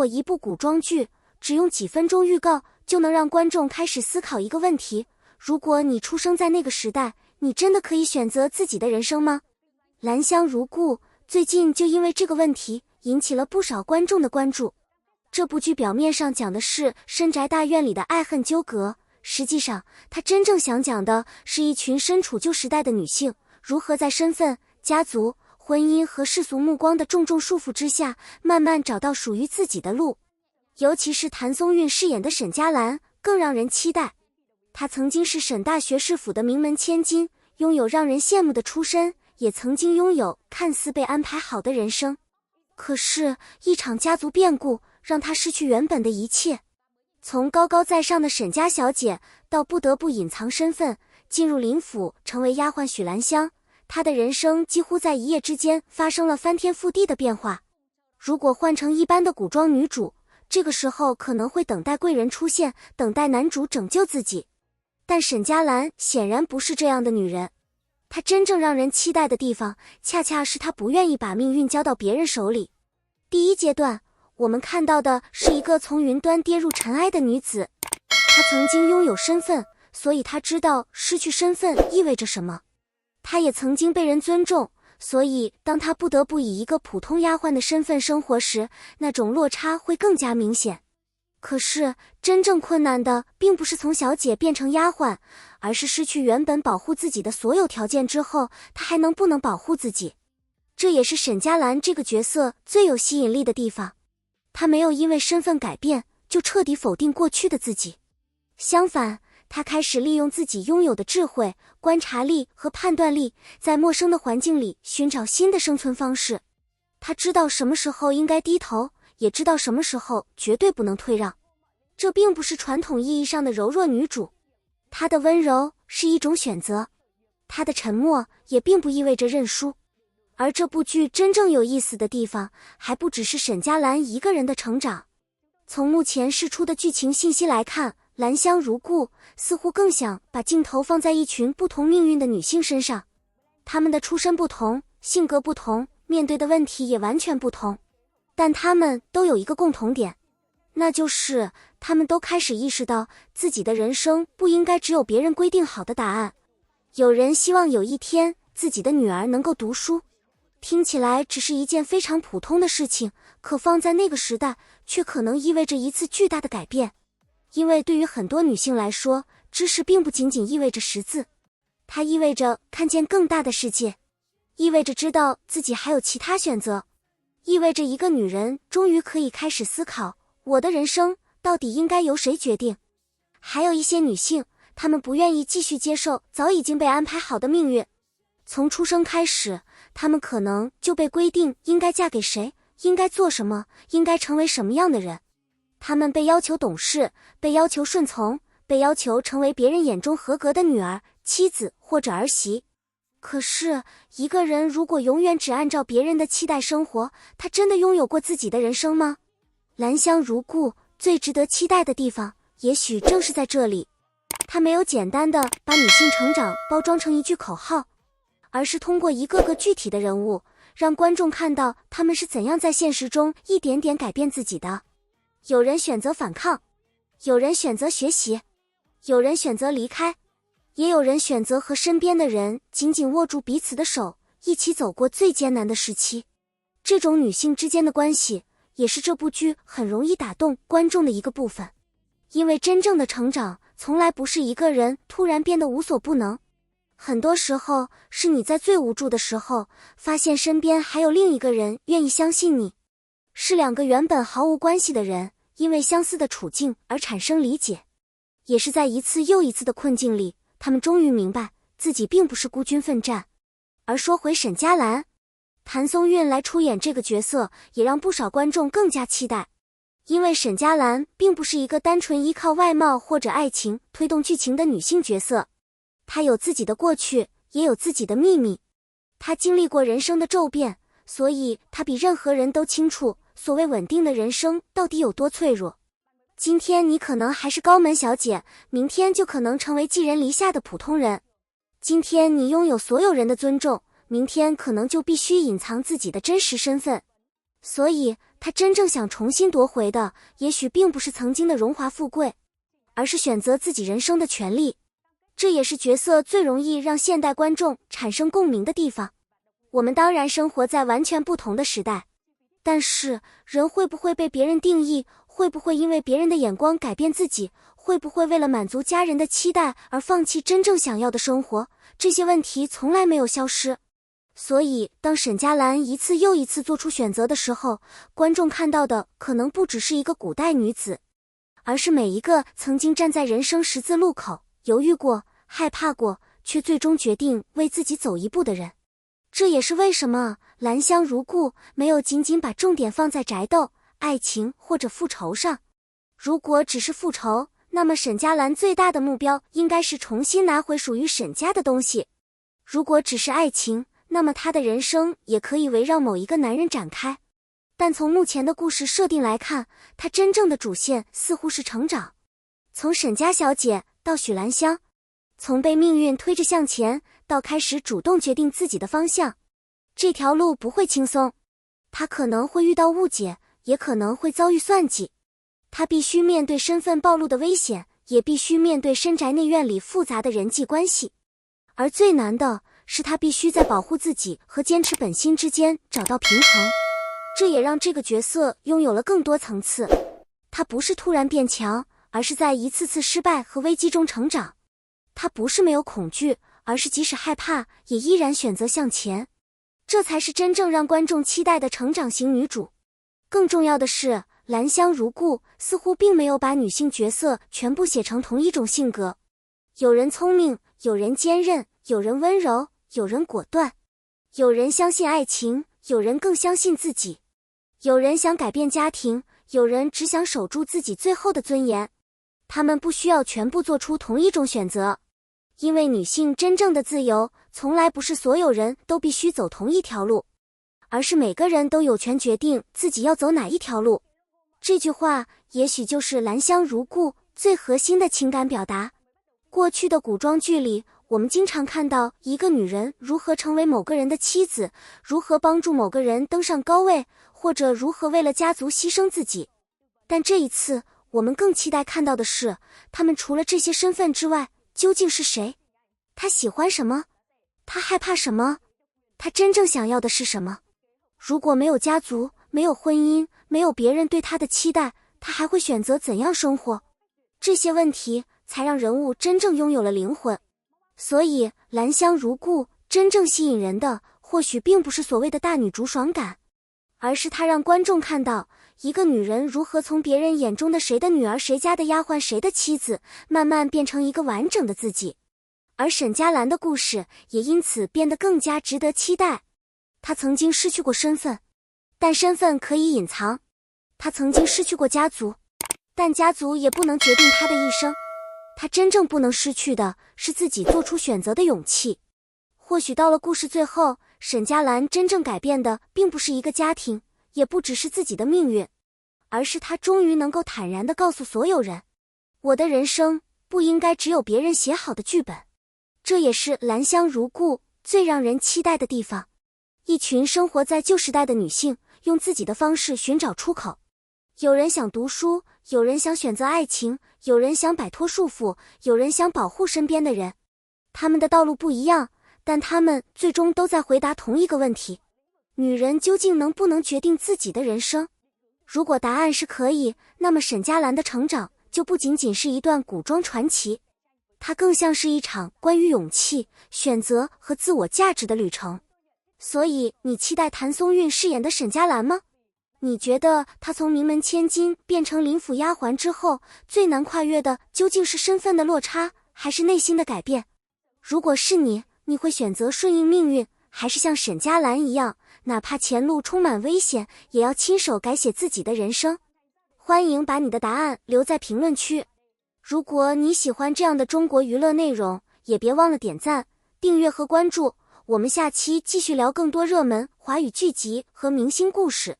果一部古装剧只用几分钟预告就能让观众开始思考一个问题：如果你出生在那个时代，你真的可以选择自己的人生吗？兰香如故最近就因为这个问题引起了不少观众的关注。这部剧表面上讲的是深宅大院里的爱恨纠葛，实际上它真正想讲的是一群身处旧时代的女性如何在身份、家族、婚姻和世俗目光的重重束缚之下，慢慢找到属于自己的路。尤其是谭松韵饰演的沈佳兰更让人期待。她曾经是沈大学士府的名门千金，拥有让人羡慕的出身，也曾经拥有看似被安排好的人生。可是一场家族变故让她失去原本的一切，从高高在上的沈家小姐到不得不隐藏身份，进入林府成为丫鬟许兰香，她的人生几乎在一夜之间发生了翻天覆地的变化。如果换成一般的古装女主，这个时候可能会等待贵人出现，等待男主拯救自己。但沈佳兰显然不是这样的女人，她真正让人期待的地方，恰恰是她不愿意把命运交到别人手里。第一阶段，我们看到的是一个从云端跌入尘埃的女子，她曾经拥有身份，所以她知道失去身份意味着什么。她也曾经被人尊重，所以当她不得不以一个普通丫鬟的身份生活时，那种落差会更加明显。可是真正困难的并不是从小姐变成丫鬟，而是失去原本保护自己的所有条件之后，她还能不能保护自己。这也是沈佳兰这个角色最有吸引力的地方。她没有因为身份改变就彻底否定过去的自己，相反，她开始利用自己拥有的智慧、观察力和判断力，在陌生的环境里寻找新的生存方式。她知道什么时候应该低头，也知道什么时候绝对不能退让。这并不是传统意义上的柔弱女主，她的温柔是一种选择，她的沉默也并不意味着认输。而这部剧真正有意思的地方，还不只是沈佳兰一个人的成长。从目前释出的剧情信息来看，兰香如故似乎更想把镜头放在一群不同命运的女性身上。她们的出身不同，性格不同，面对的问题也完全不同，但她们都有一个共同点，那就是她们都开始意识到自己的人生不应该只有别人规定好的答案。有人希望有一天自己的女儿能够读书，听起来只是一件非常普通的事情，可放在那个时代却可能意味着一次巨大的改变。因为对于很多女性来说，知识并不仅仅意味着识字，它意味着看见更大的世界，意味着知道自己还有其他选择，意味着一个女人终于可以开始思考，我的人生到底应该由谁决定。还有一些女性，她们不愿意继续接受早已经被安排好的命运。从出生开始，她们可能就被规定应该嫁给谁，应该做什么，应该成为什么样的人。她们被要求懂事，被要求顺从，被要求成为别人眼中合格的女儿、妻子或者儿媳。可是，一个人如果永远只按照别人的期待生活，他真的拥有过自己的人生吗？兰香如故最值得期待的地方，也许正是在这里。她没有简单的把女性成长包装成一句口号，而是通过一个个具体的人物，让观众看到他们是怎样在现实中一点点改变自己的。有人选择反抗，有人选择学习，有人选择离开，也有人选择和身边的人紧紧握住彼此的手，一起走过最艰难的时期。这种女性之间的关系，也是这部剧很容易打动观众的一个部分。因为真正的成长，从来不是一个人突然变得无所不能，很多时候是你在最无助的时候，发现身边还有另一个人愿意相信你。是两个原本毫无关系的人，因为相似的处境而产生理解。也是在一次又一次的困境里，他们终于明白自己并不是孤军奋战。而说回沈佳兰，谭松韵来出演这个角色，也让不少观众更加期待。因为沈佳兰并不是一个单纯依靠外貌或者爱情推动剧情的女性角色，她有自己的过去，也有自己的秘密。她经历过人生的骤变，所以她比任何人都清楚所谓稳定的人生到底有多脆弱。今天你可能还是高门小姐，明天就可能成为寄人篱下的普通人。今天你拥有所有人的尊重，明天可能就必须隐藏自己的真实身份。所以他真正想重新夺回的，也许并不是曾经的荣华富贵，而是选择自己人生的权利。这也是角色最容易让现代观众产生共鸣的地方。我们当然生活在完全不同的时代，但是人会不会被别人定义，会不会因为别人的眼光改变自己，会不会为了满足家人的期待而放弃真正想要的生活，这些问题从来没有消失。所以当沈佳兰一次又一次做出选择的时候，观众看到的可能不只是一个古代女子，而是每一个曾经站在人生十字路口，犹豫过，害怕过，却最终决定为自己走一步的人。这也是为什么兰香如故没有仅仅把重点放在宅斗、爱情或者复仇上。如果只是复仇，那么沈佳兰最大的目标应该是重新拿回属于沈家的东西。如果只是爱情，那么她的人生也可以围绕某一个男人展开。但从目前的故事设定来看，她真正的主线似乎是成长。从沈家小姐到许兰香，从被命运推着向前到开始主动决定自己的方向，这条路不会轻松。她可能会遇到误解，也可能会遭遇算计。她必须面对身份暴露的危险，也必须面对深宅内院里复杂的人际关系。而最难的是，她必须在保护自己和坚持本心之间找到平衡。这也让这个角色拥有了更多层次。她不是突然变强，而是在一次次失败和危机中成长。她不是没有恐惧，而是即使害怕，也依然选择向前。这才是真正让观众期待的成长型女主。更重要的是，兰香如故似乎并没有把女性角色全部写成同一种性格。有人聪明，有人坚韧，有人温柔，有人果断，有人相信爱情，有人更相信自己，有人想改变家庭，有人只想守住自己最后的尊严。他们不需要全部做出同一种选择，因为女性真正的自由从来不是所有人都必须走同一条路，而是每个人都有权决定自己要走哪一条路。这句话也许就是兰香如故最核心的情感表达。过去的古装剧里，我们经常看到一个女人如何成为某个人的妻子，如何帮助某个人登上高位，或者如何为了家族牺牲自己。但这一次，我们更期待看到的是，她们除了这些身份之外，究竟是谁？她喜欢什么？她害怕什么？她真正想要的是什么？如果没有家族，没有婚姻，没有别人对她的期待，她还会选择怎样生活？这些问题才让人物真正拥有了灵魂。所以兰香如故真正吸引人的，或许并不是所谓的大女主爽感，而是她让观众看到一个女人如何从别人眼中的谁的女儿、谁家的丫鬟、谁的妻子，慢慢变成一个完整的自己。而沈佳兰的故事也因此变得更加值得期待。她曾经失去过身份，但身份可以隐藏；她曾经失去过家族，但家族也不能决定她的一生。她真正不能失去的是自己做出选择的勇气。或许到了故事最后，沈佳兰真正改变的并不是一个家庭，也不只是自己的命运，而是她终于能够坦然地告诉所有人，我的人生不应该只有别人写好的剧本。这也是兰香如故最让人期待的地方。一群生活在旧时代的女性，用自己的方式寻找出口。有人想读书，有人想选择爱情，有人想摆脱束缚，有人想保护身边的人。他们的道路不一样，但他们最终都在回答同一个问题：女人究竟能不能决定自己的人生？如果答案是可以，那么沈佳兰的成长就不仅仅是一段古装传奇，它更像是一场关于勇气、选择和自我价值的旅程。所以，你期待谭松韵饰演的沈佳兰吗？你觉得她从名门千金变成林府丫鬟之后，最难跨越的究竟是身份的落差，还是内心的改变？如果是你，你会选择顺应命运，还是像沈佳兰一样，哪怕前路充满危险，也要亲手改写自己的人生？欢迎把你的答案留在评论区。如果你喜欢这样的中国娱乐内容，也别忘了点赞、订阅和关注。我们下期继续聊更多热门华语剧集和明星故事。